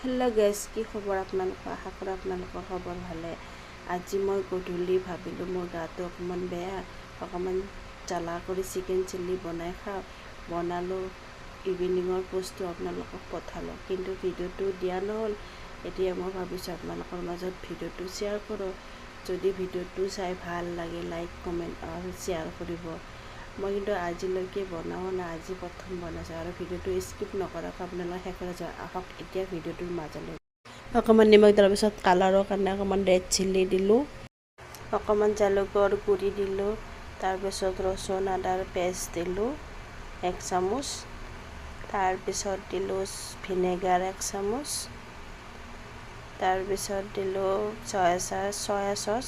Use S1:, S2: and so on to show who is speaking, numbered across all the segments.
S1: Hello' guys, কি খবৰ আপোনালোকৰ? আশা কৰোঁ আপোনালোকৰ খবৰ ভালে। আজি মই গধূলি ভাবিলোঁ মোৰ গাটো অকণমান বেয়া, অকণমান জ্বালা কৰি চিকেন চিলি বনাই খাওঁ। বনালোঁ, ইভিনিঙৰ বস্তু আপোনালোকক পঠালোঁ, কিন্তু ভিডিঅ'টো দিয়া নহ'ল। এতিয়া মই ভাবিছোঁ আপোনালোকৰ মাজত ভিডিঅ'টো শ্বেয়াৰ কৰোঁ। যদি ভিডিঅ'টো চাই ভাল লাগে, লাইক কমেণ্ট আৰু শ্বেয়াৰ কৰিব। মই কিন্তু আজিলৈকে বনাওঁ নাই, আজি প্ৰথম বনাইছোঁ আৰু ভিডিঅ'টো স্কিপ নকৰাকৈ আপোনালোকে শেষলৈ যোৱা। আহক এতিয়া ভিডিঅ'টোৰ মাজলৈ। অকণমান নিমখ দিয়াৰ পিছত কালাৰৰ কাৰণে অকণমান ৰেড চিলি দিলোঁ, অকণমান জালুকৰ গুড়ি দিলোঁ, তাৰপিছত ৰচুন আদাৰ পেষ্ট দিলোঁ 1 চামুচ, তাৰপিছত দিলোঁ ভিনেগাৰ 1 চামুচ, তাৰপিছত দিলোঁ চয়া চচ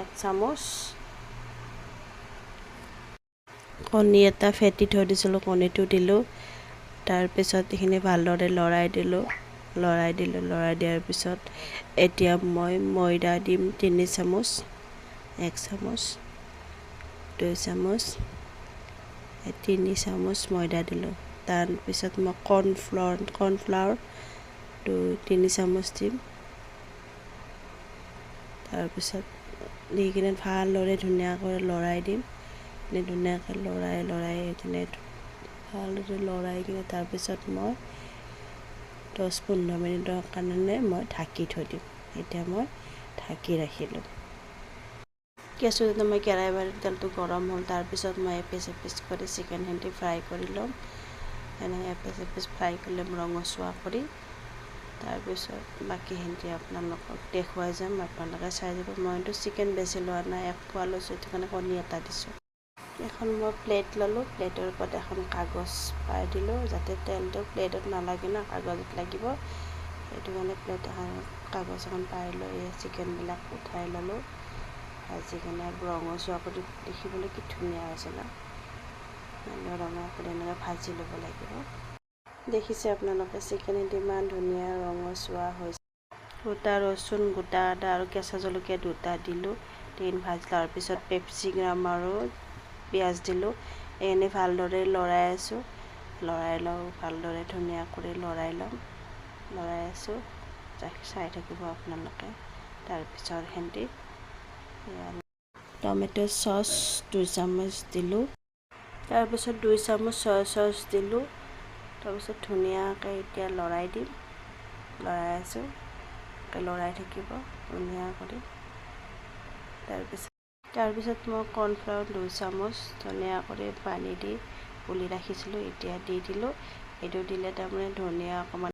S1: 1 চামুচ, কণী এটা ফেটি থৈ দিছিলোঁ, কণীটো দিলোঁ। তাৰপিছত এইখিনি ভালদৰে লৰাই দিয়াৰ পিছত এতিয়া মই ময়দা দিম 3 চামুচ, 1 চামুচ, 2 চামুচ, 3 চামুচ ময়দা দিলোঁ। তাৰপিছত মই কৰ্ণফ্লাৱাৰ 3 চামুচ দিম। তাৰপিছত দি কিনে ভালদৰে ধুনীয়াকৈ লৰাই দিম। ধুনীয়াকৈ লৰাই কিনে তাৰপিছত মই 10-15 মিনিটৰ কাৰণে মই ঢাকি থৈ দিম। এতিয়া মই ঢাকি ৰাখিলোঁ। কেঁচুতে মই কেৰাহীত তেলটো গৰম হ'ল, তাৰপিছত মই এপিচ কৰি চিকেনখিনি ফ্ৰাই কৰি ল'ম। এনেকৈ এপিচ ফ্ৰাই কৰি ল'ম ৰঙচুৱা কৰি। তাৰপিছত বাকীখিনি আপোনালোকক দেখুৱাই যাম, আপোনালোকে চাই যাব। মইতো চিকেন বেছি লোৱা নাই, 1 পোৱা লৈছোঁ, সেইটো কাৰণে কণী এটা দিছোঁ। এখন মই প্লেট ল'লোঁ, প্লেটৰ ওপৰত এখন কাগজ পাই দিলোঁ, যাতে তেলটো প্লেটত নালাগে ন, কাগজত লাগিব। সেইটো কাৰণে কাগজ এখন পাই লৈ চিকেনবিলাক উঠাই ল'লোঁ। ভাজি কিনে ৰঙচুৱা কৰি দেখিবলৈ কি ধুনীয়া হৈছে ন, ৰঙা কৰি এনেকৈ ভাজি ল'ব লাগিব। দেখিছে আপোনালোকে চিকেনটো ইমান ধুনীয়া ৰঙচুৱা হৈছে। গোটা ৰচুন, গোটা আদা আৰু কেঁচা জলকীয়া 2টা দিলোঁ, ভাজি লোৱাৰ পিছত কেপচিকাম আৰু পিঁয়াজ দিলোঁ। এইখিনি ভালদৰে লৰাই আছোঁ, ভালদৰে ধুনীয়া কৰি লৰাই আছোঁ, চাই থাকিব আপোনালোকে। তাৰপিছত এইখিনি টমেটো চচ 2 চামুচ দিলোঁ, তাৰপিছত 2 চামুচ চয়া চচ দিলোঁ। তাৰপিছত ধুনীয়াকৈ এতিয়া লৰাই আছোঁ, লৰাই থাকিব ধুনীয়া কৰি। তাৰপিছত মই কৰ্ণফ্লাৱাৰ 2 চামুচ ধুনীয়া কৰি পানী দি গুলি ৰাখিছিলোঁ, এতিয়া দি দিলোঁ। এইটো দিলে তাৰমানে ধুনীয়া অকণমান